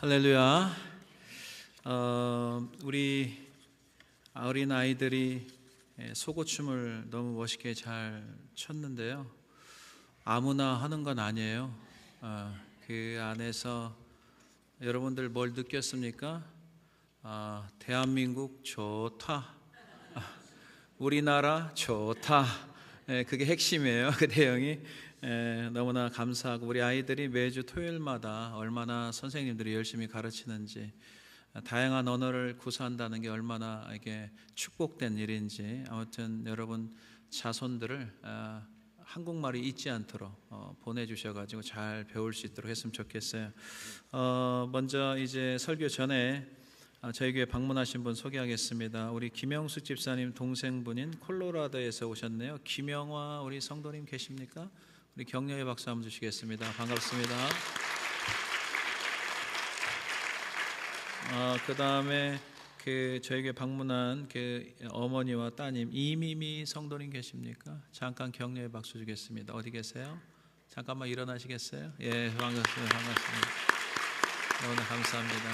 할렐루야. 우리 어린 아이들이 소고춤을 너무 멋있게 잘 췄는데요. 아무나 하는 건 아니에요. 그 안에서 여러분들 뭘 느꼈습니까? 대한민국 좋다. 우리나라 좋다. 그게 핵심이에요. 그 내용이. 너무나 감사하고, 우리 아이들이 매주 토요일마다 얼마나 선생님들이 열심히 가르치는지, 다양한 언어를 구사한다는 게 얼마나 이게 축복된 일인지, 아무튼 여러분 자손들을 한국말이 잊지 않도록 보내주셔가지고 잘 배울 수 있도록 했으면 좋겠어요. 먼저 이제 설교 전에 저희 교회 방문하신 분 소개하겠습니다. 우리 김영숙 집사님 동생분인 콜로라도에서 오셨네요. 김영화 우리 성도님 계십니까? 우리 격려의 박수 한번 주시겠습니다. 반갑습니다. 그 다음에 저희 교회 방문한 어머니와 따님 이미미 성도님 계십니까? 잠깐 격려의 박수 주겠습니다. 어디 계세요? 잠깐만 일어나시겠어요? 예, 반갑습니다. 너무 감사합니다.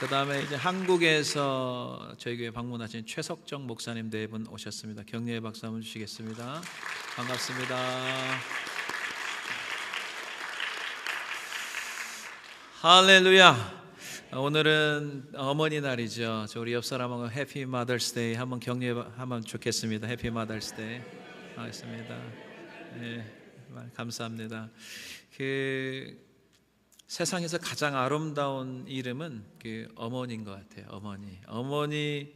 그 다음에 이제 한국에서 저희 교회 방문하신 최석정 목사님 네 분 오셨습니다. 격려의 박수 한번 주시겠습니다. 반갑습니다. 할렐루야. 오늘은 어머니 날이죠. 우리 옆 사람하고 해피 마더스 데이 한번 격려하면 좋겠습니다. 해피 마더스 데이. 반갑습니다. 네, 감사합니다. 세상에서 가장 아름다운 이름은 어머니인 것 같아요. 어머니의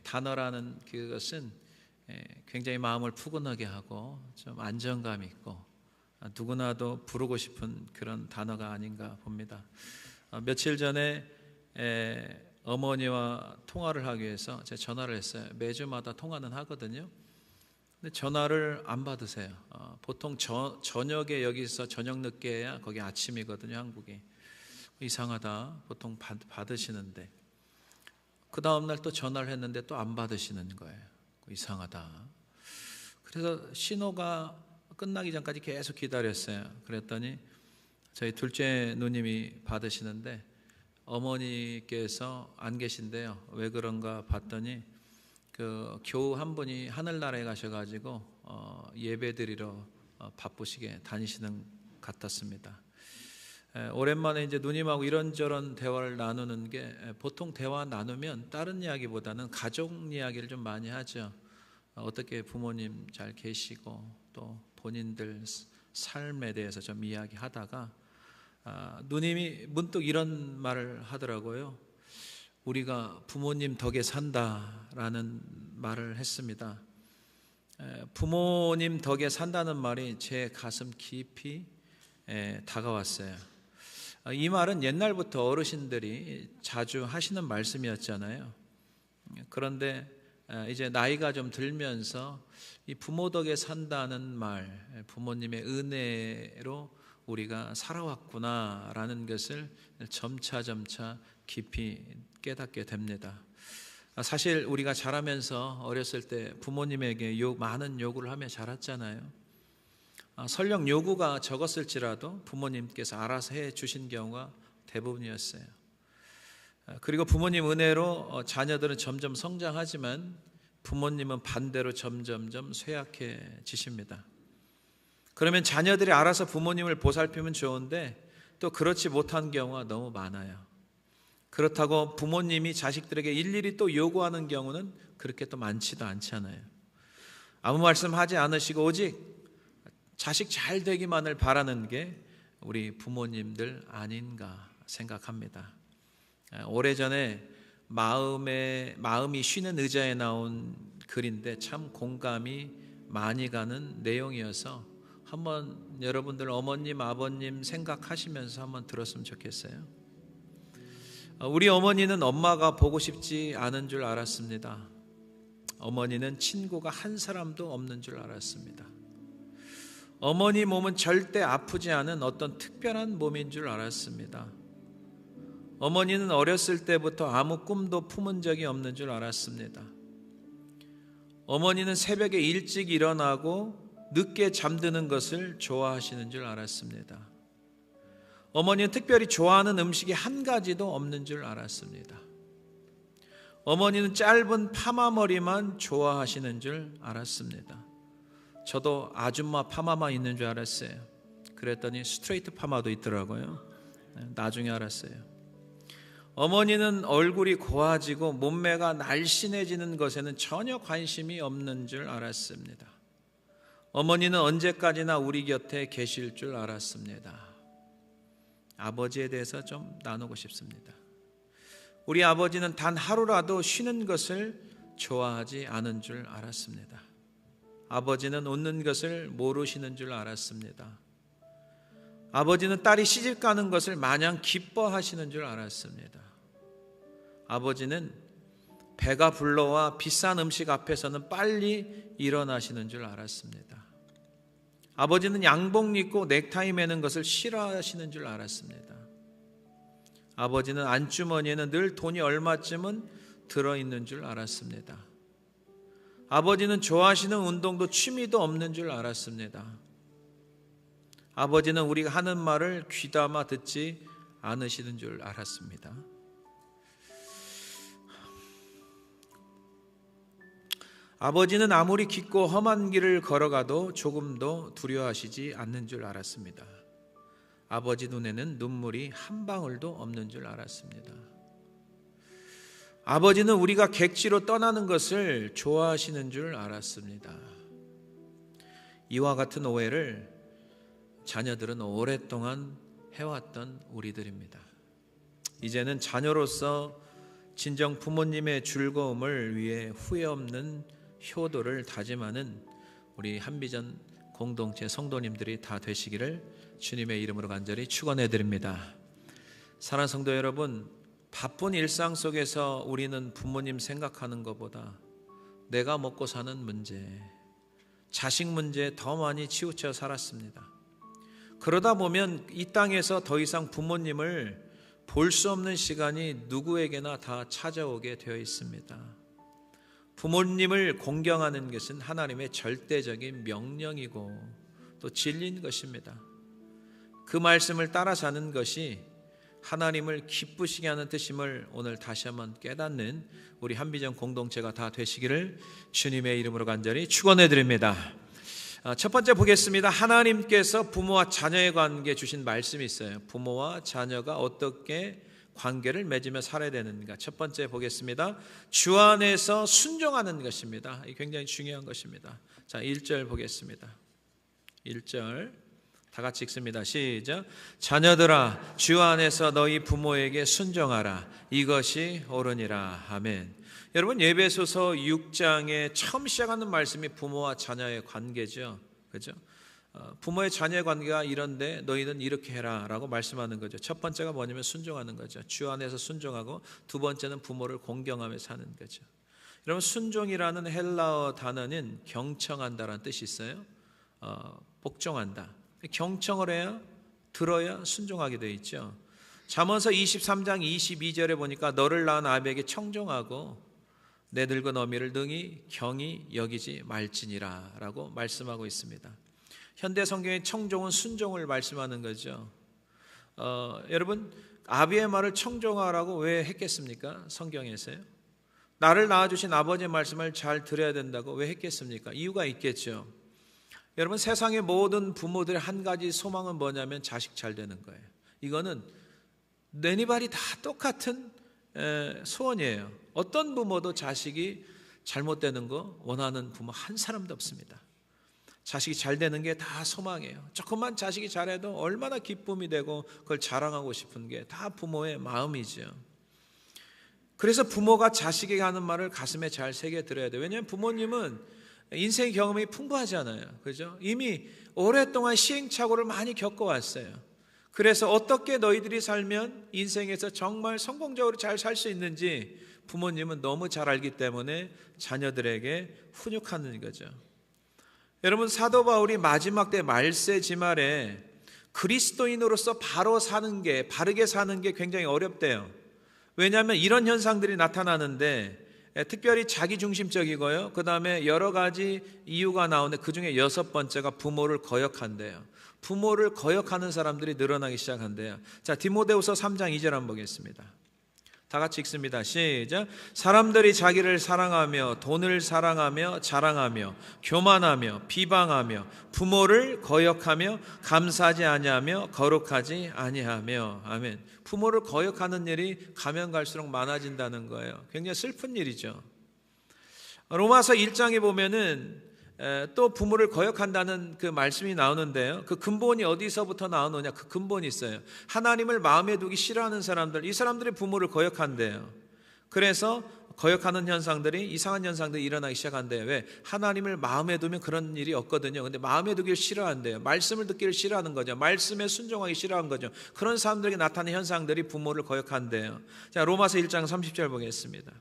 단어라는 그것은 굉장히 마음을 푸근하게 하고 좀 안정감 있고 누구나도 부르고 싶은 그런 단어가 아닌가 봅니다. 며칠 전에 어머니와 통화를 하기 위해서 제가 전화를 했어요. 매주마다 통화는 하거든요. 근데 전화를 안 받으세요. 보통 저녁에 여기서 저녁 늦게 해야 거기 아침이거든요, 한국이. 이상하다. 보통 받으시는데 그 다음날 또 전화를 했는데 또 안 받으시는 거예요. 이상하다. 그래서 신호가 끝나기 전까지 계속 기다렸어요. 그랬더니 저희 둘째 누님이 받으시는데 어머니께서 안 계신데요. 왜 그런가 봤더니 교우 한 분이 하늘나라에 가셔가지고 예배드리러 바쁘시게 다니시는 것 같았습니다. 오랜만에 이제 누님하고 이런저런 대화를 나누는 게, 보통 대화 나누면 다른 이야기보다는 가족 이야기를 좀 많이 하죠. 어떻게 부모님 잘 계시고 또 본인들 삶에 대해서 좀 이야기하다가 누님이 문득 이런 말을 하더라고요. 우리가 부모님 덕에 산다라는 말을 했습니다. 부모님 덕에 산다는 말이 제 가슴 깊이 다가왔어요. 이 말은 옛날부터 어르신들이 자주 하시는 말씀이었잖아요. 그런데 이제 나이가 좀 들면서 이 부모 덕에 산다는 말, 부모님의 은혜로 우리가 살아왔구나라는 것을 점차 깊이 깨닫게 됩니다. 사실 우리가 자라면서 어렸을 때 부모님에게 많은 요구를 하며 자랐잖아요. 설령 요구가 적었을지라도 부모님께서 알아서 해 주신 경우가 대부분이었어요. 그리고 부모님 은혜로 자녀들은 점점 성장하지만 부모님은 반대로 점점 쇠약해지십니다. 그러면 자녀들이 알아서 부모님을 보살피면 좋은데 또 그렇지 못한 경우가 너무 많아요. 그렇다고 부모님이 자식들에게 일일이 또 요구하는 경우는 그렇게 또 많지도 않잖아요. 아무 말씀하지 않으시고 오직 자식 잘 되기만을 바라는 게 우리 부모님들 아닌가 생각합니다. 오래전에 마음이 쉬는 의자에 나온 글인데 참 공감이 많이 가는 내용이어서 한번 여러분들 어머님, 아버님 생각하시면서 한번 들었으면 좋겠어요. 우리 어머니는 엄마가 보고 싶지 않은 줄 알았습니다. 어머니는 친구가 한 사람도 없는 줄 알았습니다. 어머니 몸은 절대 아프지 않은 어떤 특별한 몸인 줄 알았습니다. 어머니는 어렸을 때부터 아무 꿈도 품은 적이 없는 줄 알았습니다. 어머니는 새벽에 일찍 일어나고 늦게 잠드는 것을 좋아하시는 줄 알았습니다. 어머니는 특별히 좋아하는 음식이 한 가지도 없는 줄 알았습니다. 어머니는 짧은 파마머리만 좋아하시는 줄 알았습니다. 저도 아줌마 파마만 있는 줄 알았어요. 그랬더니 스트레이트 파마도 있더라고요. 나중에 알았어요. 어머니는 얼굴이 고와지고 몸매가 날씬해지는 것에는 전혀 관심이 없는 줄 알았습니다. 어머니는 언제까지나 우리 곁에 계실 줄 알았습니다. 아버지에 대해서 좀 나누고 싶습니다. 우리 아버지는 단 하루라도 쉬는 것을 좋아하지 않은 줄 알았습니다. 아버지는 웃는 것을 모르시는 줄 알았습니다. 아버지는 딸이 시집 가는 것을 마냥 기뻐하시는 줄 알았습니다. 아버지는 배가 불러와 비싼 음식 앞에서는 빨리 일어나시는 줄 알았습니다. 아버지는 양복 입고 넥타이 매는 것을 싫어하시는 줄 알았습니다. 아버지는 안주머니에는 늘 돈이 얼마쯤은 들어있는 줄 알았습니다. 아버지는 좋아하시는 운동도 취미도 없는 줄 알았습니다. 아버지는 우리가 하는 말을 귀담아 듣지 않으시는 줄 알았습니다. 아버지는 아무리 깊고 험한 길을 걸어가도 조금도 두려워하시지 않는 줄 알았습니다. 아버지 눈에는 눈물이 한 방울도 없는 줄 알았습니다. 아버지는 우리가 객지로 떠나는 것을 좋아하시는 줄 알았습니다. 이와 같은 오해를 자녀들은 오랫동안 해왔던 우리들입니다. 이제는 자녀로서 진정 부모님의 즐거움을 위해 후회 없는 효도를 다짐하는 우리 한비전 공동체 성도님들이 다 되시기를 주님의 이름으로 간절히 축원해 드립니다. 사랑하는 성도 여러분, 바쁜 일상 속에서 우리는 부모님 생각하는 것보다 내가 먹고 사는 문제, 자식 문제에 더 많이 치우쳐 살았습니다. 그러다 보면 이 땅에서 더 이상 부모님을 볼 수 없는 시간이 누구에게나 다 찾아오게 되어 있습니다. 부모님을 공경하는 것은 하나님의 절대적인 명령이고 또 진리인 것입니다. 그 말씀을 따라 사는 것이 하나님을 기쁘시게 하는 뜻임을 오늘 다시 한번 깨닫는 우리 한비전 공동체가 다 되시기를 주님의 이름으로 간절히 축원해 드립니다. 첫 번째 보겠습니다. 하나님께서 부모와 자녀의 관계 주신 말씀이 있어요. 부모와 자녀가 어떻게 관계를 맺으며 살아야 되는가. 첫 번째 보겠습니다. 주 안에서 순종하는 것입니다. 이 굉장히 중요한 것입니다. 자, 1절 보겠습니다. 1절 다 같이 읽습니다. 시작. 자녀들아, 주 안에서 너희 부모에게 순종하라. 이것이 옳으니라. 아멘. 여러분, 에베소서 6장에 처음 시작하는 말씀이 부모와 자녀의 관계죠. 그죠? 부모의 자녀의 관계가 이런데 너희는 이렇게 해라 라고 말씀하는 거죠. 첫 번째가 뭐냐면 순종하는 거죠. 주 안에서 순종하고, 두 번째는 부모를 공경하며 사는 거죠. 여러분, 순종이라는 헬라어 단어는 경청한다라는 뜻이 있어요. 복종한다. 경청을 해야, 들어야 순종하게 되어 있죠. 잠언서 23장 22절에 보니까 너를 낳은 아비에게 청종하고 내 늙은 어미를 능히 경히 여기지 말지니라 라고 말씀하고 있습니다. 현대 성경의 청종은 순종을 말씀하는 거죠. 여러분, 아비의 말을 청종하라고 왜 했겠습니까? 성경에서요. 나를 낳아주신 아버지의 말씀을 잘 들어야 된다고 왜 했겠습니까? 이유가 있겠죠. 여러분, 세상의 모든 부모들의 한 가지 소망은 뭐냐면 자식 잘 되는 거예요. 이거는 내니발이 다 똑같은 소원이에요. 어떤 부모도 자식이 잘못되는 거 원하는 부모 한 사람도 없습니다. 자식이 잘 되는 게 다 소망이에요. 조금만 자식이 잘해도 얼마나 기쁨이 되고 그걸 자랑하고 싶은 게 다 부모의 마음이죠. 그래서 부모가 자식에게 하는 말을 가슴에 잘 새겨 들어야 돼요. 왜냐하면 부모님은 인생의 경험이 풍부하잖아요. 그죠? 이미 오랫동안 시행착오를 많이 겪어왔어요. 그래서 어떻게 너희들이 살면 인생에서 정말 성공적으로 잘 살 수 있는지 부모님은 너무 잘 알기 때문에 자녀들에게 훈육하는 거죠. 여러분, 사도 바울이 마지막 때 말세지말에 그리스도인으로서 바르게 사는 게 굉장히 어렵대요. 왜냐하면 이런 현상들이 나타나는데 특별히 자기중심적이고요. 그 다음에 여러 가지 이유가 나오는데 그 중에 6번째가 부모를 거역한대요. 부모를 거역하는 사람들이 늘어나기 시작한대요. 자, 디모데후서 3장 2절 한번 보겠습니다. 다 같이 읽습니다. 시작. 사람들이 자기를 사랑하며 돈을 사랑하며 자랑하며 교만하며 비방하며 부모를 거역하며 감사하지 아니하며 거룩하지 아니하며. 아멘. 부모를 거역하는 일이 가면 갈수록 많아진다는 거예요. 굉장히 슬픈 일이죠. 로마서 1장에 보면은 또 부모를 거역한다는 그 말씀이 나오는데요. 그 근본이 어디서부터 나오느냐? 그 근본이 있어요. 하나님을 마음에 두기 싫어하는 사람들, 이 사람들이 부모를 거역한대요. 그래서 거역하는 현상들이, 이상한 현상들이 일어나기 시작한대요. 왜? 하나님을 마음에 두면 그런 일이 없거든요. 근데 마음에 두기를 싫어한대요. 말씀을 듣기를 싫어하는 거죠. 말씀에 순종하기 싫어하는 거죠. 그런 사람들에게 나타나는 현상들이 부모를 거역한대요. 자, 로마서 1장 30절 보겠습니다.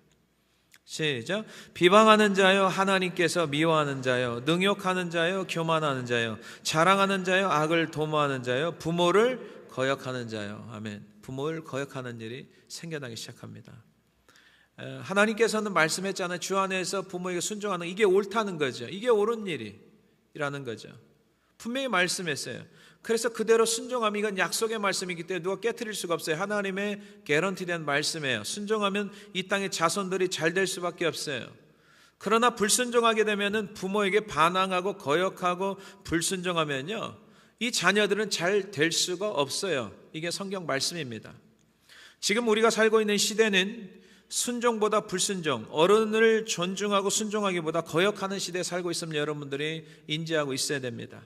시작. 비방하는 자여 하나님께서 미워하는 자여, 능욕하는 자여 교만하는 자여, 자랑하는 자여 악을 도모하는 자여, 부모를 거역하는 자여. 아멘. 부모를 거역하는 일이 생겨나기 시작합니다. 하나님께서는 말씀했잖아요. 주 안에서 부모에게 순종하는, 이게 옳다는 거죠. 이게 옳은 일이라는 거죠. 분명히 말씀했어요. 그래서 그대로 순종하면, 이건 약속의 말씀이기 때문에 누가 깨트릴 수가 없어요. 하나님의 개런티된 말씀이에요. 순종하면 이 땅의 자손들이 잘 될 수밖에 없어요. 그러나 불순종하게 되면은, 부모에게 반항하고 거역하고 불순종하면요, 이 자녀들은 잘 될 수가 없어요. 이게 성경 말씀입니다. 지금 우리가 살고 있는 시대는 순종보다 불순종, 어른을 존중하고 순종하기보다 거역하는 시대에 살고 있음을 여러분들이 인지하고 있어야 됩니다.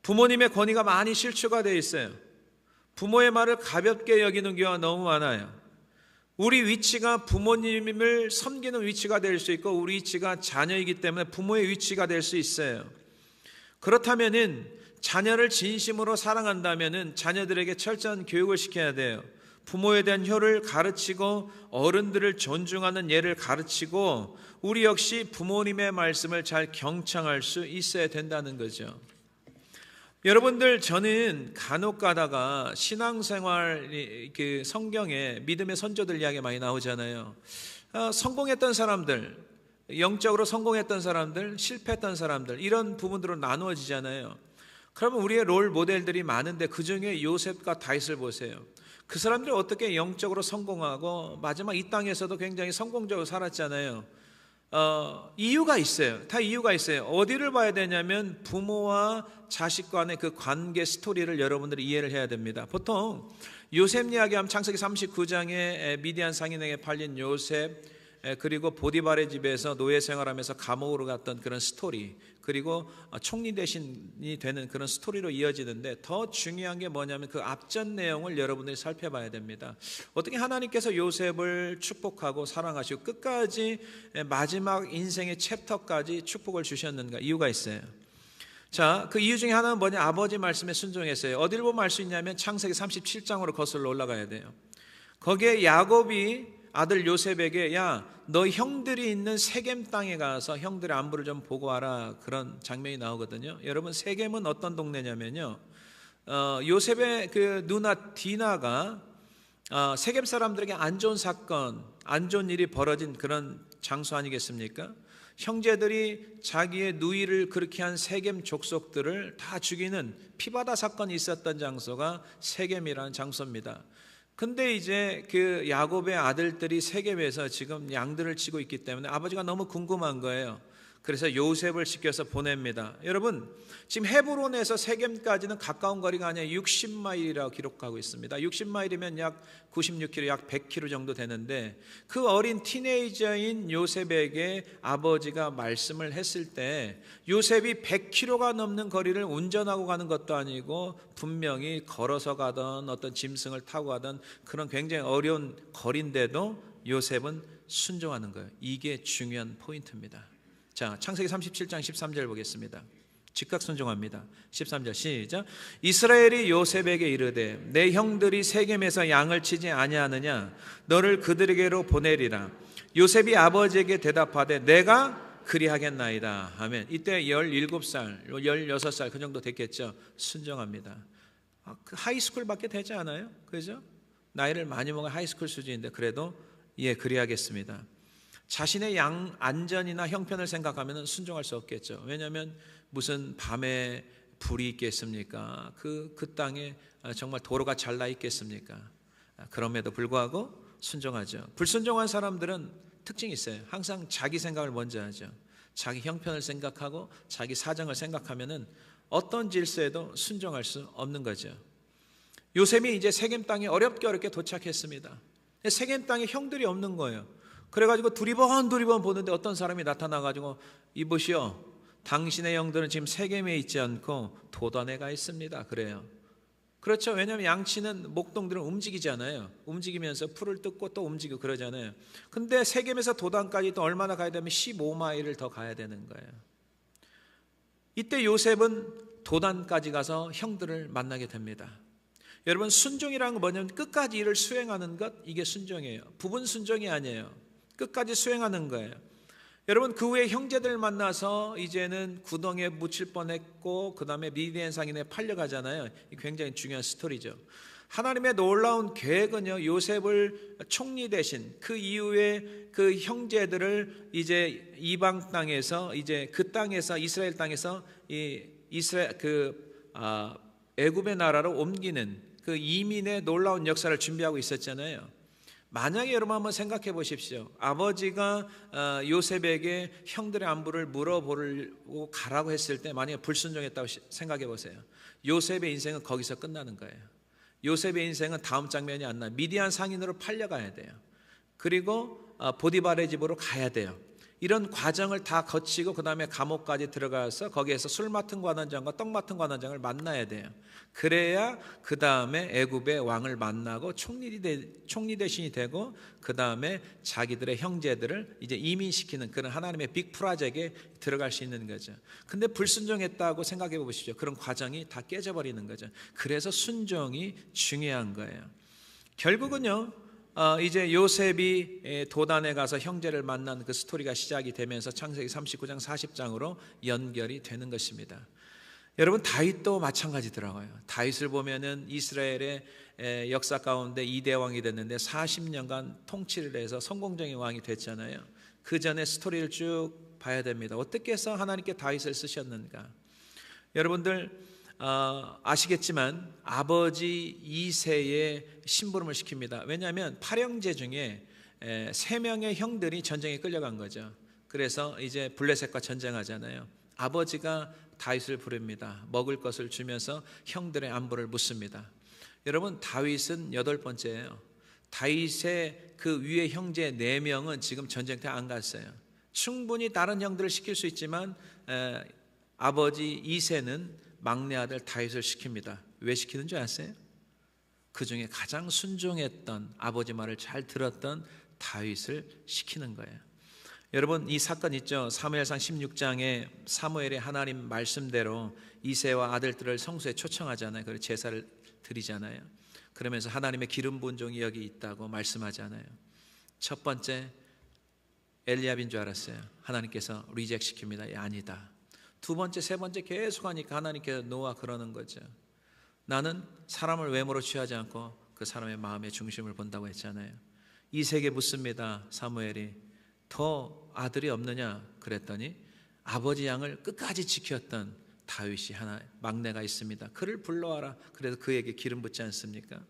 부모님의 권위가 많이 실추가 되어 있어요. 부모의 말을 가볍게 여기는 경우가 너무 많아요. 우리 위치가 부모님을 섬기는 위치가 될 수 있고, 우리 위치가 자녀이기 때문에 부모의 위치가 될 수 있어요. 그렇다면은 자녀를 진심으로 사랑한다면은 자녀들에게 철저한 교육을 시켜야 돼요. 부모에 대한 효를 가르치고 어른들을 존중하는 예를 가르치고, 우리 역시 부모님의 말씀을 잘 경청할 수 있어야 된다는 거죠. 여러분들, 저는 간혹 가다가 신앙생활, 그 성경에 믿음의 선조들 이야기 많이 나오잖아요. 성공했던 사람들, 영적으로 성공했던 사람들, 실패했던 사람들, 이런 부분들로 나누어지잖아요. 그러면 우리의 롤 모델들이 많은데 그 중에 요셉과 다윗을 보세요. 그 사람들이 어떻게 영적으로 성공하고 마지막 이 땅에서도 굉장히 성공적으로 살았잖아요. 이유가 있어요. 다 이유가 있어요. 어디를 봐야 되냐면 부모와 자식 간의 그 관계 스토리를 여러분들이 이해를 해야 됩니다. 보통 요셉 이야기하면 창세기 39장에 미디안 상인에게 팔린 요셉, 그리고 보디발의 집에서 노예 생활하면서 감옥으로 갔던 그런 스토리, 그리고 총리 대신이 되는 그런 스토리로 이어지는데, 더 중요한 게 뭐냐면 그 앞전 내용을 여러분들이 살펴봐야 됩니다. 어떻게 하나님께서 요셉을 축복하고 사랑하시고 끝까지 마지막 인생의 챕터까지 축복을 주셨는가? 이유가 있어요. 자, 그 이유 중에 하나는 뭐냐? 아버지 말씀에 순종했어요. 어디를 보면 알 수 있냐면 창세기 37장으로 거슬러 올라가야 돼요. 거기에 야곱이 아들 요셉에게, 야, 너 형들이 있는 세겜 땅에 가서 형들의 안부를 좀 보고 와라, 그런 장면이 나오거든요. 여러분, 세겜은 어떤 동네냐면요, 요셉의 그 누나 디나가 세겜 사람들에게 안 좋은 사건, 안 좋은 일이 벌어진 그런 장소 아니겠습니까? 형제들이 자기의 누이를 그렇게 한 세겜 족속들을 다 죽이는 피바다 사건이 있었던 장소가 세겜이라는 장소입니다. 근데 이제 그 야곱의 아들들이 세겜에서 지금 양들을 치고 있기 때문에 아버지가 너무 궁금한 거예요. 그래서 요셉을 시켜서 보냅니다. 여러분, 지금 헤브론에서 세겜까지는 가까운 거리가 아니라 60마일이라고 기록하고 있습니다. 60마일이면 약 96km, 약 100km 정도 되는데, 그 어린 티네이저인 요셉에게 아버지가 말씀을 했을 때 요셉이 100km가 넘는 거리를 운전하고 가는 것도 아니고 분명히 걸어서 가던 어떤 짐승을 타고 가던 그런 굉장히 어려운 거리인데도 요셉은 순종하는 거예요. 이게 중요한 포인트입니다. 자, 창세기 37장 13절 보겠습니다. 즉각 순종합니다. 13절 시작. 이스라엘이 요셉에게 이르되 내 형들이 세겜에서 양을 치지 아니하느냐? 너를 그들에게로 보내리라. 요셉이 아버지에게 대답하되 내가 그리하겠나이다. 아멘. 이때 17살, 16살 그 정도 됐겠죠. 순종합니다. 그 하이스쿨밖에 되지 않아요? 그죠? 나이를 많이 먹은 하이스쿨 수준인데 그래도 예, 그리하겠습니다. 자신의 양 안전이나 형편을 생각하면 순종할 수 없겠죠. 왜냐하면 무슨 밤에 불이 있겠습니까? 그 땅에 정말 도로가 잘 나 있겠습니까? 그럼에도 불구하고 순종하죠. 불순종한 사람들은 특징이 있어요. 항상 자기 생각을 먼저 하죠. 자기 형편을 생각하고 자기 사정을 생각하면은 어떤 질서에도 순종할 수 없는 거죠. 요셉이 이제 세겜 땅에 어렵게 도착했습니다. 세겜 땅에 형들이 없는 거예요. 그래가지고 두리번 보는데 어떤 사람이 나타나가지고 이보시오, 당신의 형들은 지금 세겜에 있지 않고 도단에 가 있습니다. 그래요. 그렇죠. 왜냐하면 양치는 목동들은 움직이잖아요. 움직이면서 풀을 뜯고 또 움직이고 그러잖아요. 근데 세겜에서 도단까지 또 얼마나 가야 되면 15마일을 더 가야 되는 거예요. 이때 요셉은 도단까지 가서 형들을 만나게 됩니다. 여러분, 순종이라는 건 뭐냐면 끝까지 일을 수행하는 것, 이게 순종이에요. 부분 순종이 아니에요. 끝까지 수행하는 거예요. 여러분, 그 후에 형제들 만나서 이제는 구덩이에 묻힐 뻔했고 그 다음에 미디안 상인에 팔려가잖아요. 굉장히 중요한 스토리죠. 하나님의 놀라운 계획은요, 요셉을 총리 대신 그 이후에 그 형제들을 이제 이방 땅에서, 이제 그 땅에서, 이스라엘 땅에서 애굽의 나라로 옮기는 그 이민의 놀라운 역사를 준비하고 있었잖아요. 만약에 여러분 한번 생각해 보십시오. 아버지가 요셉에게 형들의 안부를 물어보고 가라고 했을 때 만약에 불순종했다고 생각해 보세요. 요셉의 인생은 거기서 끝나는 거예요. 요셉의 인생은 다음 장면이 안 나요. 미디안 상인으로 팔려가야 돼요. 그리고 보디발의 집으로 가야 돼요. 이런 과정을 다 거치고 그 다음에 감옥까지 들어가서 거기에서 술 맡은 관원장과 떡 맡은 관원장을 만나야 돼요. 그래야 그 다음에 애굽의 왕을 만나고 총리 대신이 되고 그 다음에 자기들의 형제들을 이제 이민시키는 그런 하나님의 빅 프로젝트에 들어갈 수 있는 거죠. 근데 불순종했다고 생각해 보십시오. 그런 과정이 다 깨져버리는 거죠. 그래서 순종이 중요한 거예요. 결국은요, 이제 요셉이 도단에 가서 형제를 만난 그 스토리가 시작이 되면서 창세기 39장 40장으로 연결이 되는 것입니다. 여러분, 다윗도 마찬가지더라고요. 다윗을 보면은 이스라엘의 역사 가운데 2대 왕이 됐는데 40년간 통치를 해서 성공적인 왕이 됐잖아요. 그 전에 스토리를 쭉 봐야 됩니다. 어떻게 해서 하나님께 다윗을 쓰셨는가? 여러분들 아시겠지만 아버지 이새의 심부름을 시킵니다. 왜냐하면 8형제 중에 3명의 형들이 전쟁에 끌려간 거죠. 그래서 이제 블레셋과 전쟁하잖아요. 아버지가 다윗을 부릅니다. 먹을 것을 주면서 형들의 안부를 묻습니다. 여러분, 다윗은 8번째예요. 다윗의 그 위에 형제 4명은 지금 전쟁터에 안 갔어요. 충분히 다른 형들을 시킬 수 있지만 아버지 이새는 막내 아들 다윗을 시킵니다. 왜 시키는 줄 아세요? 그 중에 가장 순종했던, 아버지 말을 잘 들었던 다윗을 시키는 거예요. 여러분, 이 사건 있죠. 사무엘상 16장에 사무엘이 하나님 말씀대로 이새와 아들들을 성소에 초청하잖아요. 그리고 제사를 드리잖아요. 그러면서 하나님의 기름 부은 종이 여기 있다고 말씀하잖아요. 첫 번째, 엘리압인 줄 알았어요. 하나님께서 리젝 시킵니다. 아니다. 두 번째, 세 번째 계속 하니까 하나님께서 노아 그러는 거죠. 나는 사람을 외모로 취하지 않고 그 사람의 마음의 중심을 본다고 했잖아요. 이새에게 묻습니다. 사무엘이 더 아들이 없느냐 그랬더니 아버지 양을 끝까지 지켰던 다윗이 하나 막내가 있습니다. 그를 불러와라. 그래서 그에게 기름 붓지 않습니까?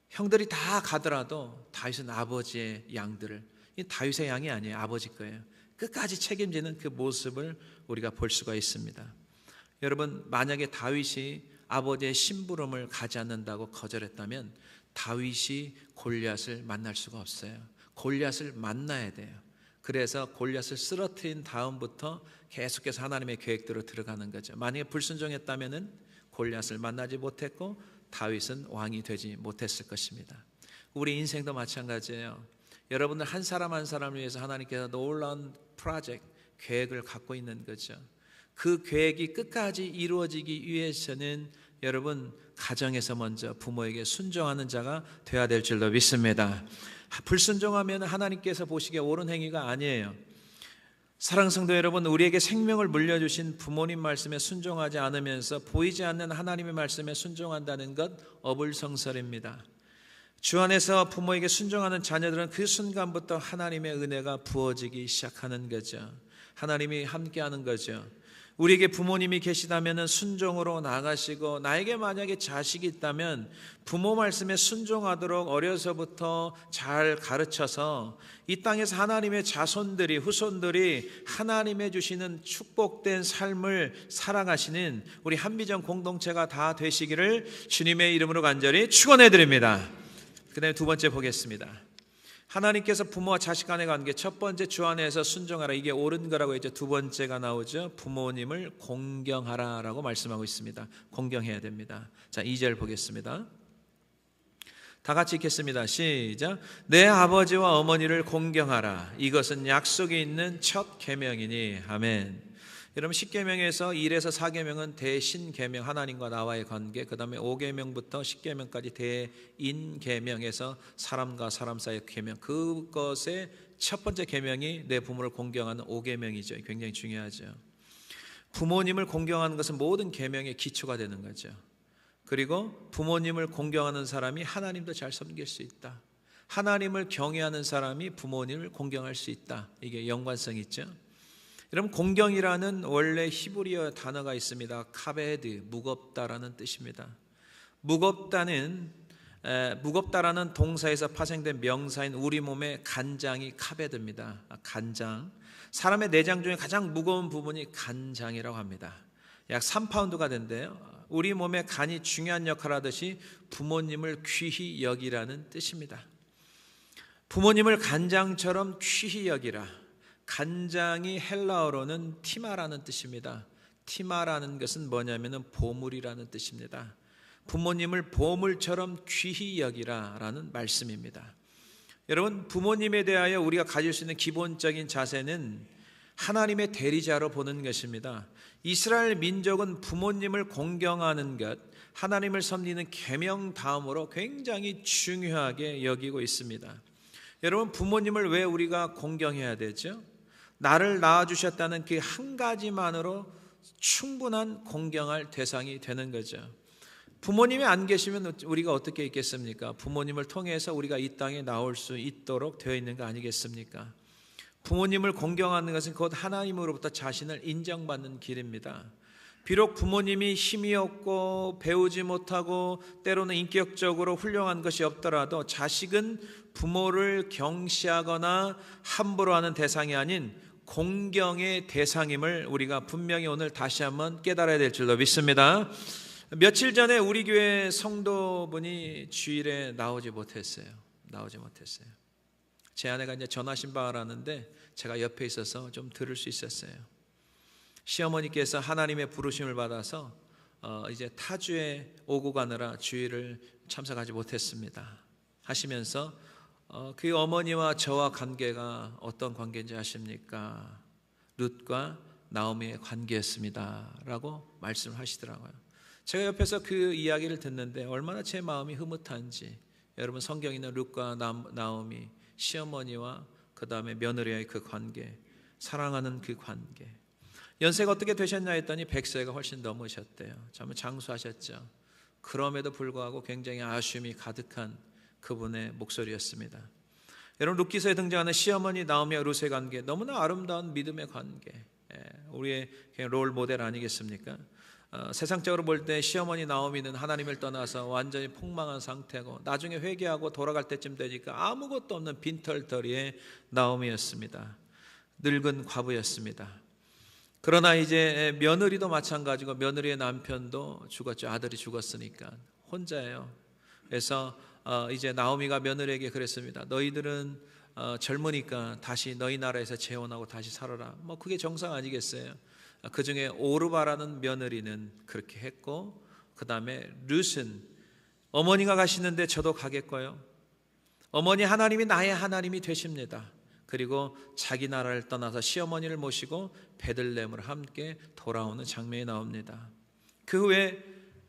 형들이 다 가더라도 다윗은 아버지의 양들을, 이 다윗의 양이 아니에요. 아버지 거예요. 끝까지 책임지는 그 모습을 우리가 볼 수가 있습니다. 여러분, 만약에 다윗이 아버지의 심부름을 가지 않는다고 거절했다면 다윗이 골리앗을 만날 수가 없어요. 골리앗을 만나야 돼요. 그래서 골리앗을 쓰러뜨린 다음부터 계속해서 하나님의 계획대로 들어가는 거죠. 만약에 불순종했다면 골리앗을 만나지 못했고 다윗은 왕이 되지 못했을 것입니다. 우리 인생도 마찬가지예요. 여러분들 한 사람 한 사람을 위해서 하나님께서 놀라운 프로젝트, 계획을 갖고 있는 거죠. 그 계획이 끝까지 이루어지기 위해서는 여러분, 가정에서 먼저 부모에게 순종하는 자가 되어야 될 줄로 믿습니다. 불순종하면 하나님께서 보시기에 옳은 행위가 아니에요. 사랑하는 성도 여러분, 우리에게 생명을 물려주신 부모님 말씀에 순종하지 않으면서 보이지 않는 하나님의 말씀에 순종한다는 것 어불성설입니다. 주 안에서 부모에게 순종하는 자녀들은 그 순간부터 하나님의 은혜가 부어지기 시작하는 거죠. 하나님이 함께하는 거죠. 우리에게 부모님이 계시다면 순종으로 나가시고, 나에게 만약에 자식이 있다면 부모 말씀에 순종하도록 어려서부터 잘 가르쳐서 이 땅에서 하나님의 자손들이, 후손들이 하나님의 주시는 축복된 삶을 살아가시는 우리 한비전 공동체가 다 되시기를 주님의 이름으로 간절히 축원해 드립니다. 그 다음에 두 번째 보겠습니다. 하나님께서 부모와 자식 간의 관계, 첫 번째 주 안에서 순종하라, 이게 옳은 거라고 했죠. 두 번째가 나오죠. 부모님을 공경하라 라고 말씀하고 있습니다. 공경해야 됩니다. 자, 2절 보겠습니다. 다 같이 읽겠습니다. 시작. 내 아버지와 어머니를 공경하라. 이것은 약속이 있는 첫 계명이니. 아멘. 여러분, 10계명에서 1에서 4계명은 대신계명, 하나님과 나와의 관계, 그 다음에 5계명부터 10계명까지 대인계명에서 사람과 사람 사이의 계명, 그것의 첫 번째 계명이 내 부모를 공경하는 5계명이죠. 굉장히 중요하죠. 부모님을 공경하는 것은 모든 계명의 기초가 되는 거죠. 그리고 부모님을 공경하는 사람이 하나님도 잘 섬길 수 있다. 하나님을 경외하는 사람이 부모님을 공경할 수 있다. 이게 연관성이 있죠. 여러분, 공경이라는 원래 히브리어 단어가 있습니다. 카베드, 무겁다라는 뜻입니다. 무겁다라는 동사에서 파생된 명사인 우리 몸의 간장이 카베드입니다. 간장. 사람의 내장 중에 가장 무거운 부분이 간장이라고 합니다. 약 3파운드가 된대요. 우리 몸의 간이 중요한 역할을 하듯이 부모님을 귀히 여기라는 뜻입니다. 부모님을 간장처럼 귀히 여기라. 간장이 헬라어로는 티마라는 뜻입니다. 티마라는 것은 뭐냐면은 보물이라는 뜻입니다. 부모님을 보물처럼 귀히 여기라라는 말씀입니다. 여러분, 부모님에 대하여 우리가 가질 수 있는 기본적인 자세는 하나님의 대리자로 보는 것입니다. 이스라엘 민족은 부모님을 공경하는 것, 하나님을 섬기는 계명 다음으로 굉장히 중요하게 여기고 있습니다. 여러분, 부모님을 왜 우리가 공경해야 되죠? 나를 낳아주셨다는 그 한 가지만으로 충분한 공경할 대상이 되는 거죠. 부모님이 안 계시면 우리가 어떻게 있겠습니까? 부모님을 통해서 우리가 이 땅에 나올 수 있도록 되어 있는 거 아니겠습니까? 부모님을 공경하는 것은 곧 하나님으로부터 자신을 인정받는 길입니다. 비록 부모님이 힘이 없고 배우지 못하고 때로는 인격적으로 훌륭한 것이 없더라도 자식은 부모를 경시하거나 함부로 하는 대상이 아닌 공경의 대상임을 우리가 분명히 오늘 다시 한번 깨달아야 될 줄로 믿습니다. 며칠 전에 우리 교회 성도분이 주일에 나오지 못했어요. 제 아내가 이제 전하신 바를 아는데 제가 옆에 있어서 좀 들을 수 있었어요. 시어머니께서 하나님의 부르심을 받아서 이제 타주에 오고 가느라 주일을 참석하지 못했습니다 하시면서 그 어머니와 저와 관계가 어떤 관계인지 아십니까? 룻과 나오미의 관계였습니다 라고 말씀을 하시더라고요. 제가 옆에서 그 이야기를 듣는데 얼마나 제 마음이 흐뭇한지. 여러분, 성경에 있는 룻과 나오미, 시어머니와 그 다음에 며느리와의 그 관계, 사랑하는 그 관계. 연세가 어떻게 되셨냐 했더니 100세가 훨씬 넘으셨대요. 정말 장수하셨죠. 그럼에도 불구하고 굉장히 아쉬움이 가득한 그분의 목소리였습니다. 여러분, 룻기서에 등장하는 시어머니 나오미와 룻의 관계, 너무나 아름다운 믿음의 관계, 우리의 롤 모델 아니겠습니까? 세상적으로 볼 때 시어머니 나오미는 하나님을 떠나서 완전히 폭망한 상태고 나중에 회개하고 돌아갈 때쯤 되니까 아무것도 없는 빈털터리의 나오미였습니다. 늙은 과부였습니다. 그러나 이제 며느리도 마찬가지고 며느리의 남편도 죽었죠. 아들이 죽었으니까 혼자예요. 그래서 이제 나오미가 며느리에게 그랬습니다. 너희들은 젊으니까 다시 너희 나라에서 재혼하고 다시 살아라. 뭐 그게 정상 아니겠어요? 그 중에 오르바라는 며느리는 그렇게 했고, 그 다음에 룻은 어머니가 가시는데 저도 가겠고요. 어머니 하나님이 나의 하나님이 되십니다. 그리고 자기 나라를 떠나서 시어머니를 모시고 베들레헴으로 함께 돌아오는 장면이 나옵니다. 그 후에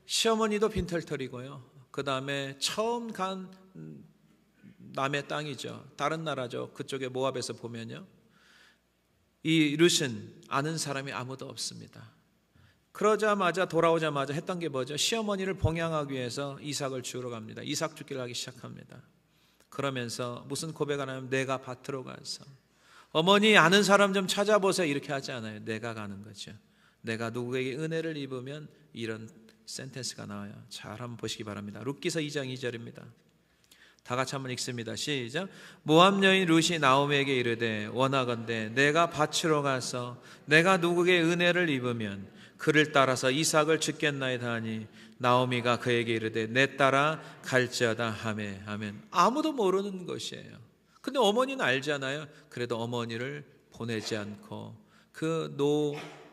시어머니도 빈털터리고요. 그 다음에 처음 간 남의 땅이죠. 다른 나라죠. 그쪽에 모압에서 보면요. 이 룻은 아는 사람이 아무도 없습니다. 그러자마자 돌아오자마자 했던 게 뭐죠? 시어머니를 봉양하기 위해서 이삭을 주우러 갑니다. 이삭 죽기를 하기 시작합니다. 그러면서 무슨 고백을 하냐면 내가 밭으로 가서 어머니 아는 사람 좀 찾아보세요 이렇게 하지 않아요. 내가 가는 거죠. 내가 누구에게 은혜를 입으면 이런 센텐스가 나와요. 잘 한번 보시기 바랍니다. 룻기서 2장 2절입니다. 다 같이 한번 읽습니다. 시작. 모압 여인 룻이 나오미에게 이르되 원하건대 내가 밭으로 가서 내가 누구에게 은혜를 입으면 그를 따라서 이삭을 죽겠나이다 하니 나오미가 그에게 이르되 내 따라 갈지어다 하매. 아멘. 아무도 모르는 것이에요. 근데 어머니는 알잖아요. 그래도 어머니를 보내지 않고 그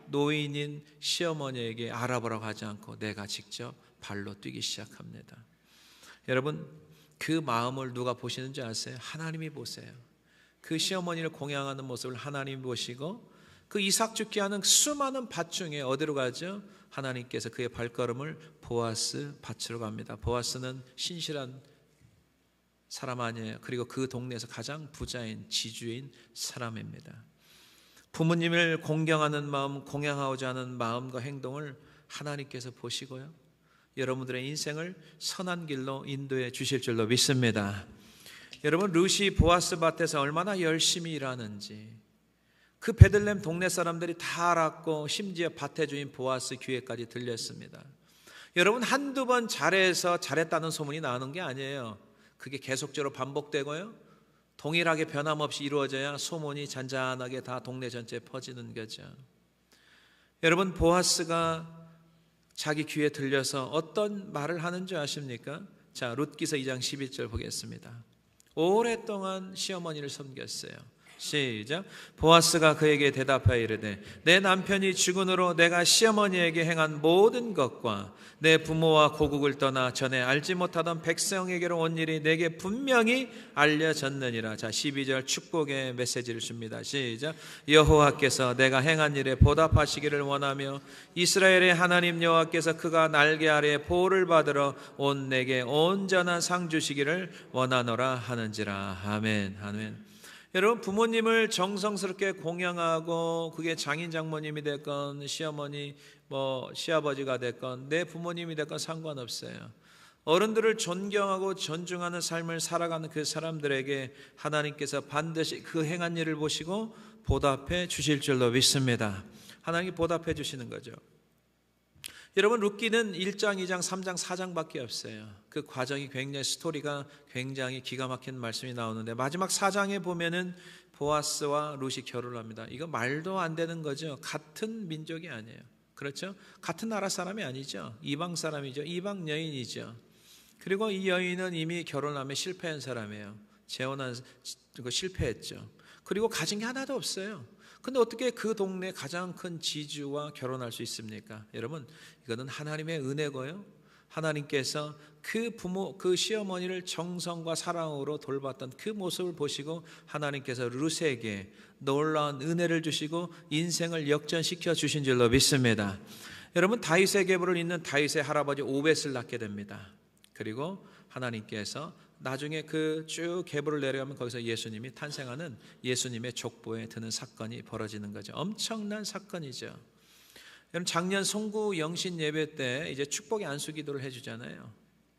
노인인 시어머니에게 알아보라고 하지 않고 내가 직접 발로 뛰기 시작합니다. 여러분 그 마음을 누가 보시는지 아세요? 하나님이 보세요. 그 시어머니를 공양하는 모습을 하나님이 보시고 그 이삭 죽게 하는 수많은 밭 중에 어디로 가죠? 하나님께서 그의 발걸음을 보아스 밭으로 갑니다. 보아스는 신실한 사람 아니에요. 그리고 그 동네에서 가장 부자인 지주인 사람입니다. 부모님을 공경하는 마음, 공양하고자 하는 마음과 행동을 하나님께서 보시고요, 여러분들의 인생을 선한 길로 인도해 주실 줄로 믿습니다. 여러분 룻이 보아스 밭에서 얼마나 열심히 일하는지 그 베들레헴 동네 사람들이 다 알았고 심지어 밭의 주인 보아스 귀에까지 들렸습니다. 여러분 한두 번 잘해서 잘했다는 소문이 나는 게 아니에요. 그게 계속적으로 반복되고요, 동일하게 변함없이 이루어져야 소문이 잔잔하게 다 동네 전체에 퍼지는 거죠. 여러분 보아스가 자기 귀에 들려서 어떤 말을 하는 줄 아십니까? 자, 룻기서 2장 12절 보겠습니다. 오랫동안 시어머니를 섬겼어요. 시작. 보아스가 그에게 대답하여 이르되 내 남편이 죽은으로 내가 시어머니에게 행한 모든 것과 내 부모와 고국을 떠나 전에 알지 못하던 백성에게로 온 일이 내게 분명히 알려졌느니라. 자, 12절 축복의 메시지를 줍니다. 시작. 여호와께서 내가 행한 일에 보답하시기를 원하며 이스라엘의 하나님 여호와께서 그가 날개 아래 보호를 받으러 온 내게 온전한 상 주시기를 원하노라 하는지라. 아멘. 아멘. 여러분 부모님을 정성스럽게 공양하고 그게 장인 장모님이 됐건 시어머니 시아버지가 됐건 내 부모님이 됐건 상관없어요. 어른들을 존경하고 존중하는 삶을 살아가는 그 사람들에게 하나님께서 반드시 그 행한 일을 보시고 보답해 주실 줄로 믿습니다. 하나님이 보답해 주시는 거죠. 여러분 룻기는 1장, 2장, 3장, 4장밖에 없어요. 그 과정이 굉장히 스토리가 굉장히 기가 막힌 말씀이 나오는데 마지막 4장에 보면은 보아스와 룻이 결혼을 합니다. 이거 말도 안 되는 거죠. 같은 민족이 아니에요. 그렇죠? 같은 나라 사람이 아니죠. 이방 사람이죠. 이방 여인이죠. 그리고 이 여인은 이미 결혼하며 실패한 사람이에요. 재혼한 거 실패했죠. 그리고 가진 게 하나도 없어요. 근데 어떻게 그 동네 가장 큰 지주와 결혼할 수 있습니까? 여러분 이거는 하나님의 은혜고요, 하나님께서 그 부모 그 시어머니를 정성과 사랑으로 돌봤던 그 모습을 보시고 하나님께서 룻에게 놀라운 은혜를 주시고 인생을 역전시켜 주신 줄로 믿습니다. 여러분 다윗의 계보를 잇는 다윗의 할아버지 오벳을 낳게 됩니다. 그리고 하나님께서 나중에 그 쭉 계보를 내려가면 거기서 예수님이 탄생하는 예수님의 족보에 드는 사건이 벌어지는 거죠. 엄청난 사건이죠. 여러분 작년 송구 영신 예배 때 이제 축복의 안수 기도를 해주잖아요.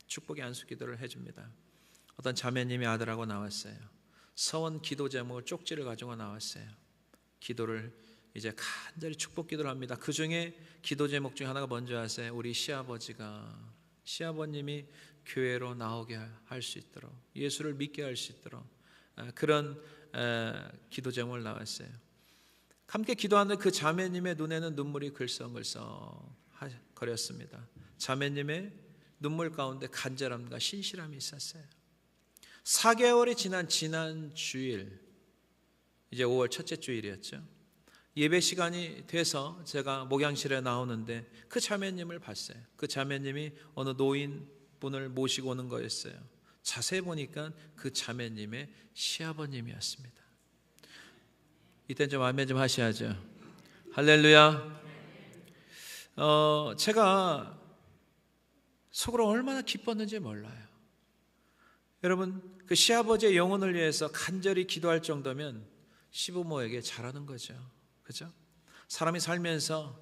축복의 안수 기도를 해줍니다. 어떤 자매님이 아들하고 나왔어요. 서원 기도 제목을 쪽지를 가지고 나왔어요. 기도를 이제 간절히 축복 기도를 합니다. 그 중에 기도 제목 중에 하나가 뭔지 아세요? 우리 시아버님이 교회로 나오게 할 수 있도록, 예수를 믿게 할 수 있도록 그런 기도 제목을 나왔어요. 함께 기도하는 그 자매님의 눈에는 눈물이 글썽글썽 거렸습니다. 자매님의 눈물 가운데 간절함과 신실함이 있었어요. 4개월이 지난 주일, 이제 5월 첫째 주일이었죠. 예배 시간이 돼서 제가 목양실에 나오는데 그 자매님을 봤어요. 그 자매님이 어느 노인분을 모시고 오는 거였어요. 자세히 보니까 그 자매님의 시아버님이었습니다. 이땐 좀 아멘 좀 하셔야죠. 할렐루야. 제가 속으로 얼마나 기뻤는지 몰라요. 여러분 그 시아버지의 영혼을 위해서 간절히 기도할 정도면 시부모에게 잘하는 거죠. 그렇죠? 사람이 살면서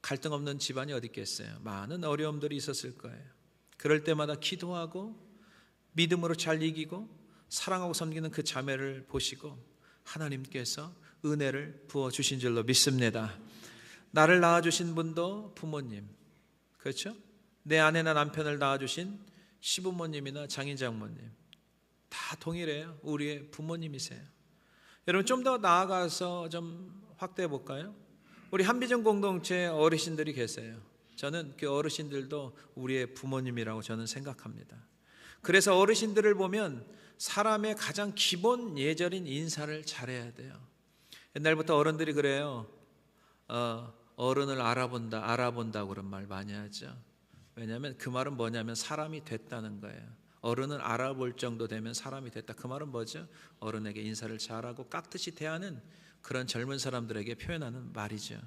갈등 없는 집안이 어디 있겠어요? 많은 어려움들이 있었을 거예요. 그럴 때마다 기도하고 믿음으로 잘 이기고 사랑하고 섬기는 그 자매를 보시고 하나님께서 은혜를 부어주신 줄로 믿습니다. 나를 낳아주신 분도 부모님, 그렇죠? 내 아내나 남편을 낳아주신 시부모님이나 장인장모님 다 동일해요. 우리의 부모님이세요. 여러분, 좀 더 나아가서 좀 확대해 볼까요? 우리 한비전 공동체 어르신들이 계세요. 저는 그 어르신들도 우리의 부모님이라고 저는 생각합니다. 그래서 어르신들을 보면 사람의 가장 기본 예절인 인사를 잘해야 돼요. 옛날부터 어른들이 그래요. 어른을 알아본다고 그런 말 많이 하죠. 왜냐하면 그 말은 뭐냐면 사람이 됐다는 거예요. 어른을 알아볼 정도 되면 사람이 됐다. 그 말은 뭐죠? 어른에게 인사를 잘하고 깍듯이 대하는 그런 젊은 사람들에게 표현하는 말이죠.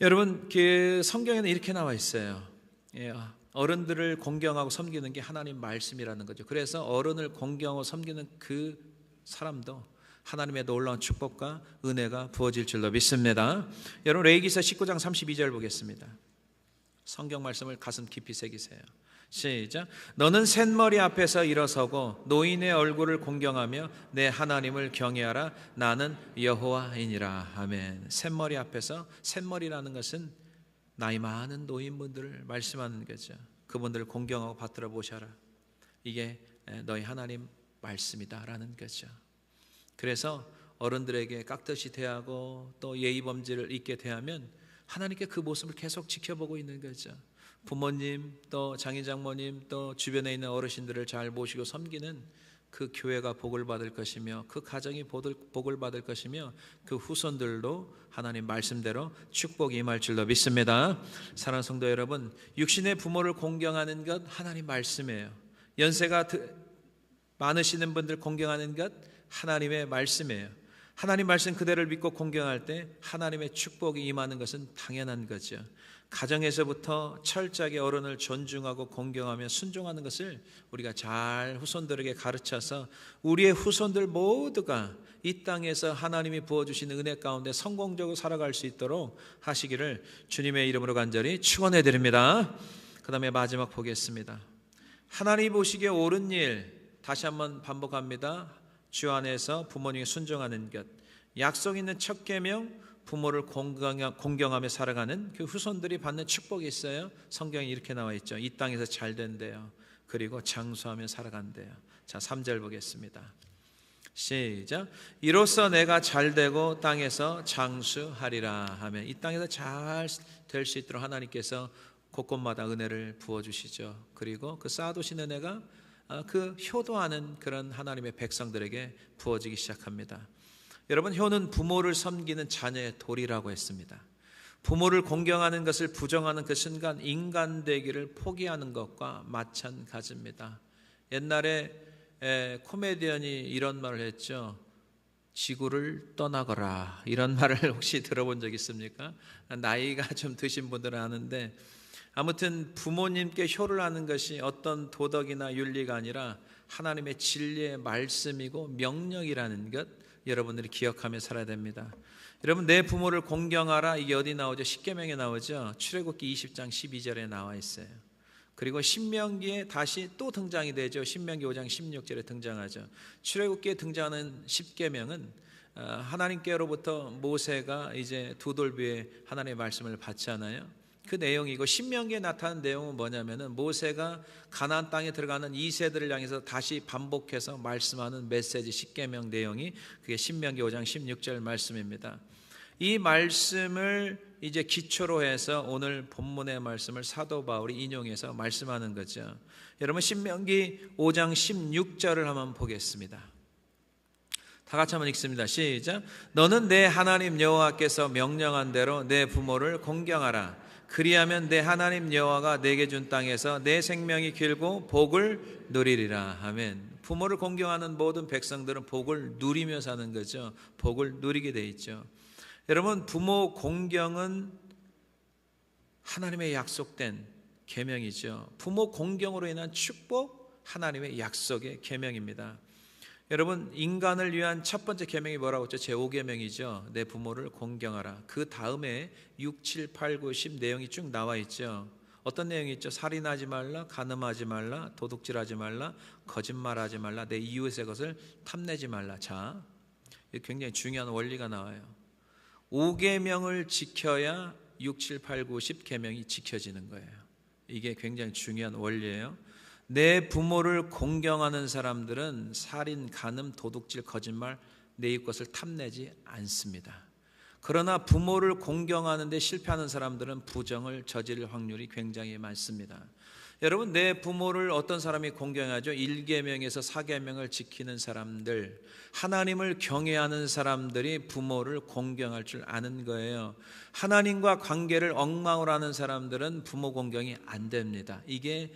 여러분, 그 성경에는 이렇게 나와 있어요. 어른들을 공경하고 섬기는 게 하나님 말씀이라는 거죠. 그래서 어른을 공경하고 섬기는 그 사람도 하나님의 놀라운 축복과 은혜가 부어질 줄로 믿습니다. 여러분, 레위기서 19장 32절 보겠습니다. 성경 말씀을 가슴 깊이 새기세요. 시작. 너는 셋머리 앞에서 일어서고 노인의 얼굴을 공경하며 내 하나님을 경외하라. 나는 여호와이니라. 아멘. 셋머리 앞에서, 셋머리라는 것은 나이 많은 노인분들을 말씀하는 거죠. 그분들을 공경하고 받들어 보셔라. 이게 너희 하나님 말씀이다라는 거죠. 그래서 어른들에게 깍듯이 대하고 또 예의 범죄를 있게 대하면 하나님께 그 모습을 계속 지켜보고 있는 거죠. 부모님, 또 장인장모님, 또 주변에 있는 어르신들을 잘 모시고 섬기는 그 교회가 복을 받을 것이며 그 가정이 복을 받을 것이며 그 후손들도 하나님 말씀대로 축복이 임할 줄로 믿습니다. 사랑하는 성도 여러분, 육신의 부모를 공경하는 것 하나님 말씀이에요. 연세가 많으시는 분들 공경하는 것 하나님의 말씀이에요. 하나님 말씀 그대를 믿고 공경할 때 하나님의 축복이 임하는 것은 당연한 거죠. 가정에서부터 철저하게 어른을 존중하고 공경하며 순종하는 것을 우리가 잘 후손들에게 가르쳐서 우리의 후손들 모두가 이 땅에서 하나님이 부어주신 은혜 가운데 성공적으로 살아갈 수 있도록 하시기를 주님의 이름으로 간절히 축원해 드립니다. 그 다음에 마지막 보겠습니다. 하나님 보시기에 옳은 일, 다시 한번 반복합니다. 주 안에서 부모님에 순종하는 것, 약속 있는 첫 계명, 부모를 공경하며 살아가는 그 후손들이 받는 축복이 있어요. 성경에 이렇게 나와 있죠. 이 땅에서 잘 된대요. 그리고 장수하며 살아간대요. 자, 3절 보겠습니다. 시작. 이로써 내가 잘 되고 땅에서 장수하리라 하면, 이 땅에서 잘 될 수 있도록 하나님께서 곳곳마다 은혜를 부어주시죠. 그리고 그 쌓아두신 은혜가 그 효도하는 그런 하나님의 백성들에게 부어지기 시작합니다. 여러분, 효는 부모를 섬기는 자녀의 도리라고 했습니다. 부모를 공경하는 것을 부정하는 그 순간 인간 되기를 포기하는 것과 마찬가지입니다. 옛날에 코미디언이 이런 말을 했죠. 지구를 떠나거라. 이런 말을 혹시 들어본 적 있습니까? 나이가 좀 드신 분들은 아는데, 아무튼 부모님께 효를 하는 것이 어떤 도덕이나 윤리가 아니라 하나님의 진리의 말씀이고 명령이라는 것, 여러분들이 기억하며 살아야 됩니다. 여러분, 내 부모를 공경하라. 이게 어디 나오죠? 십계명에 나오죠. 출애굽기 20장 12절에 나와 있어요. 그리고 신명기에 다시 또 등장이 되죠. 신명기 5장 16절에 등장하죠. 출애굽기에 등장하는 십계명은 하나님께로부터 모세가 이제 두 돌 위에 하나님의 말씀을 받잖아요. 그 내용이고, 신명기에 나타난 내용은 뭐냐면은 모세가 가나안 땅에 들어가는 2세들을 향해서 다시 반복해서 말씀하는 메시지 십계명 내용이 그게 신명기 5장 16절 말씀입니다. 이 말씀을 이제 기초로 해서 오늘 본문의 말씀을 사도 바울이 인용해서 말씀하는 거죠. 여러분, 신명기 5장 16절을 한번 보겠습니다. 다 같이 한번 읽습니다. 시작. 너는 내 하나님 여호와께서 명령한 대로 내 부모를 공경하라. 그리하면 내 하나님 여호와가 내게 준 땅에서 내 생명이 길고 복을 누리리라. 아멘. 부모를 공경하는 모든 백성들은 복을 누리며 사는 거죠. 복을 누리게 돼 있죠. 여러분, 부모 공경은 하나님의 약속된 계명이죠. 부모 공경으로 인한 축복, 하나님의 약속의 계명입니다. 여러분, 인간을 위한 첫 번째 계명이 뭐라고 했죠? 제5계명이죠. 내 부모를 공경하라. 그 다음에 6, 7, 8, 9, 10 내용이 쭉 나와 있죠. 어떤 내용이 있죠? 살인하지 말라, 간음하지 말라, 도둑질하지 말라, 거짓말하지 말라, 내 이웃의 것을 탐내지 말라. 자, 굉장히 중요한 원리가 나와요. 5계명을 지켜야 6, 7, 8, 9, 10 계명이 지켜지는 거예요. 이게 굉장히 중요한 원리예요. 내 부모를 공경하는 사람들은 살인, 간음, 도둑질, 거짓말, 내 이웃 것을 탐내지 않습니다. 그러나 부모를 공경하는 데 실패하는 사람들은 부정을 저지를 확률이 굉장히 많습니다. 여러분, 내 부모를 어떤 사람이 공경하죠? 1계명에서 4계명을 지키는 사람들, 하나님을 경외하는 사람들이 부모를 공경할 줄 아는 거예요. 하나님과 관계를 엉망으로 하는 사람들은 부모 공경이 안 됩니다. 이게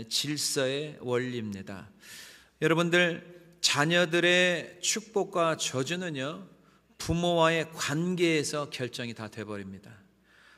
질서의 원리입니다. 여러분들, 자녀들의 축복과 저주는요, 부모와의 관계에서 결정이 다 돼버립니다.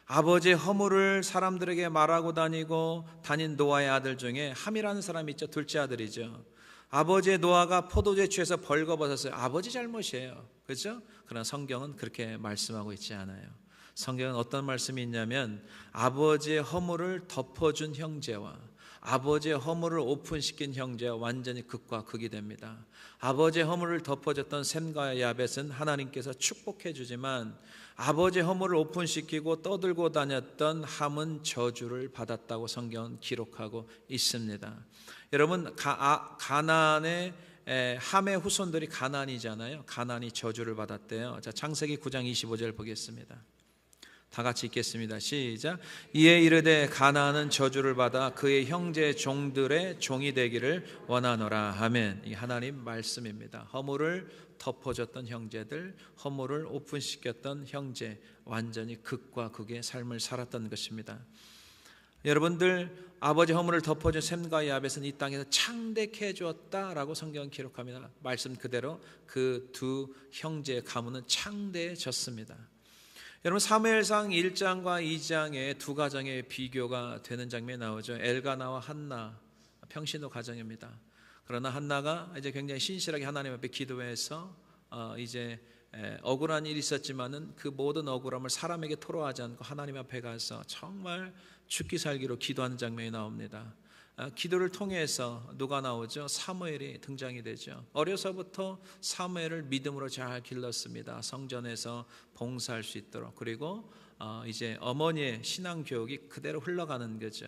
아버지의 허물을 사람들에게 말하고 다닌 노아의 아들 중에 함이라는 사람이 있죠. 둘째 아들이죠. 아버지의 노아가 포도주에 취해서 벌거벗었어요. 아버지 잘못이에요. 그렇죠? 그러나 성경은 그렇게 말씀하고 있지 않아요. 성경은 어떤 말씀이 있냐면 아버지의 허물을 덮어준 형제와 아버지의 허물을 오픈시킨 형제와 완전히 극과 극이 됩니다. 아버지의 허물을 덮어줬던 셈과 야벳은 하나님께서 축복해 주지만 아버지의 허물을 오픈시키고 떠들고 다녔던 함은 저주를 받았다고 성경은 기록하고 있습니다. 여러분, 가나안의 함의 후손들이 가나안이잖아요. 가나안이 저주를 받았대요. 자, 창세기 9장 25절 보겠습니다. 다 같이 읽겠습니다. 시작. 이에 이르되 가나안은 저주를 받아 그의 형제 종들의 종이 되기를 원하노라. 아멘. 이 하나님 말씀입니다. 허물을 덮어줬던 형제들, 허물을 오픈시켰던 형제, 완전히 극과 극의 삶을 살았던 것입니다. 여러분들, 아버지 허물을 덮어준 셈과 야벳은 이 땅에서 창대케 주었다라고 성경은 기록합니다. 말씀 그대로 그 두 형제의 가문은 창대해졌습니다. 여러분, 사무엘상 1장과 2장에 두 가정의 비교가 되는 장면이 나오죠. 엘가나와 한나, 평신도 가정입니다. 그러나 한나가 이제 굉장히 신실하게 하나님 앞에 기도해서 이제 억울한 일이 있었지만은 그 모든 억울함을 사람에게 토로하지 않고 하나님 앞에 가서 정말 죽기 살기로 기도하는 장면이 나옵니다. 기도를 통해서 누가 나오죠? 사무엘이 등장이 되죠. 어려서부터 사무엘을 믿음으로 잘 길렀습니다. 성전에서 봉사할 수 있도록. 그리고 이제 어머니의 신앙 교육이 그대로 흘러가는 거죠.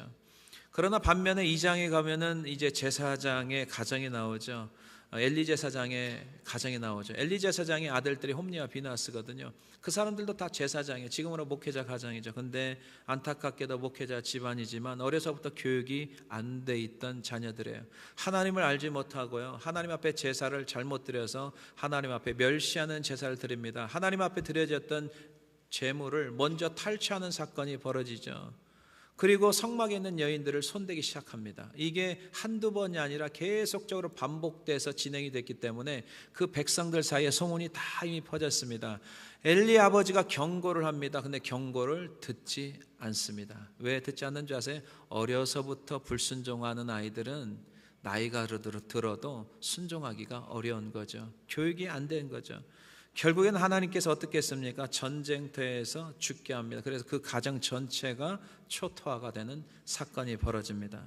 그러나 반면에 2장에 가면은 이제 제사장의 가정이 나오죠. 엘리 제사장의 가정이 나오죠. 엘리 제사장의 아들들이 홈리와 비나스거든요. 그 사람들도 다 제사장이에요. 지금으로 목회자 가정이죠. 근데 안타깝게도 목회자 집안이지만 어려서부터 교육이 안 돼 있던 자녀들이에요. 하나님을 알지 못하고요, 하나님 앞에 제사를 잘못 드려서 하나님 앞에 멸시하는 제사를 드립니다. 하나님 앞에 드려졌던 제물을 먼저 탈취하는 사건이 벌어지죠. 그리고 성막에 있는 여인들을 손대기 시작합니다. 이게 한두 번이 아니라 계속적으로 반복돼서 진행이 됐기 때문에 그 백성들 사이에 소문이 다 이미 퍼졌습니다. 엘리 아버지가 경고를 합니다. 근데 경고를 듣지 않습니다. 왜 듣지 않는 줄 아세요? 어려서부터 불순종하는 아이들은 나이가 들어도 순종하기가 어려운 거죠. 교육이 안 된 거죠. 결국에는 하나님께서 어떻게 했습니까? 전쟁터에서 죽게 합니다. 그래서 그 가정 전체가 초토화가 되는 사건이 벌어집니다.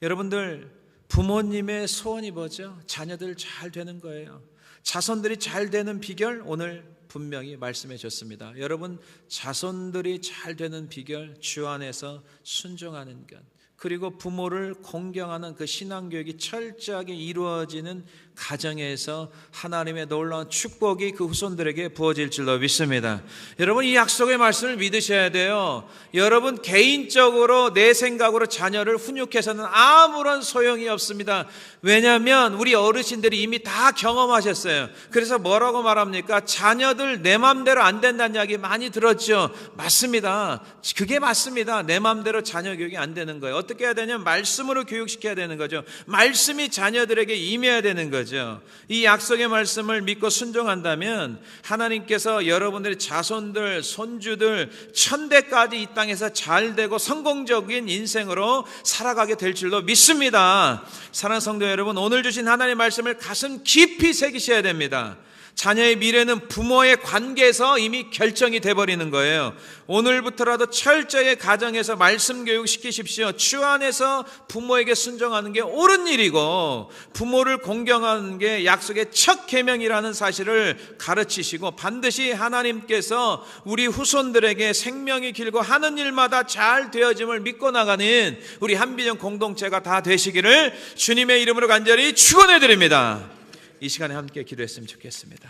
여러분들, 부모님의 소원이 뭐죠? 자녀들 잘 되는 거예요. 자손들이 잘 되는 비결 오늘 분명히 말씀해 줬습니다. 여러분, 자손들이 잘 되는 비결, 주 안에서 순종하는 것, 그리고 부모를 공경하는 그 신앙교육이 철저하게 이루어지는 가정에서 하나님의 놀라운 축복이 그 후손들에게 부어질 줄로 믿습니다. 여러분, 이 약속의 말씀을 믿으셔야 돼요. 여러분, 개인적으로 내 생각으로 자녀를 훈육해서는 아무런 소용이 없습니다. 왜냐하면 우리 어르신들이 이미 다 경험하셨어요. 그래서 뭐라고 말합니까? 자녀들 내 맘대로 안 된다는 이야기 많이 들었죠. 맞습니다. 그게 맞습니다. 내 맘대로 자녀 교육이 안 되는 거예요. 어떻게 해야 되냐면 말씀으로 교육시켜야 되는 거죠. 말씀이 자녀들에게 임해야 되는 거죠. 거죠. 이 약속의 말씀을 믿고 순종한다면 하나님께서 여러분들의 자손들, 손주들, 천대까지 이 땅에서 잘되고 성공적인 인생으로 살아가게 될 줄로 믿습니다. 사랑하는 성도 여러분, 오늘 주신 하나님의 말씀을 가슴 깊이 새기셔야 됩니다. 자녀의 미래는 부모의 관계에서 이미 결정이 돼버리는 거예요. 오늘부터라도 철저히 가정에서 말씀 교육시키십시오. 주 안에서 부모에게 순종하는 게 옳은 일이고 부모를 공경하는 게 약속의 첫 계명이라는 사실을 가르치시고, 반드시 하나님께서 우리 후손들에게 생명이 길고 하는 일마다 잘 되어짐을 믿고 나가는 우리 한비전 공동체가 다 되시기를 주님의 이름으로 간절히 축원해 드립니다. 이 시간에 함께 기도했으면 좋겠습니다.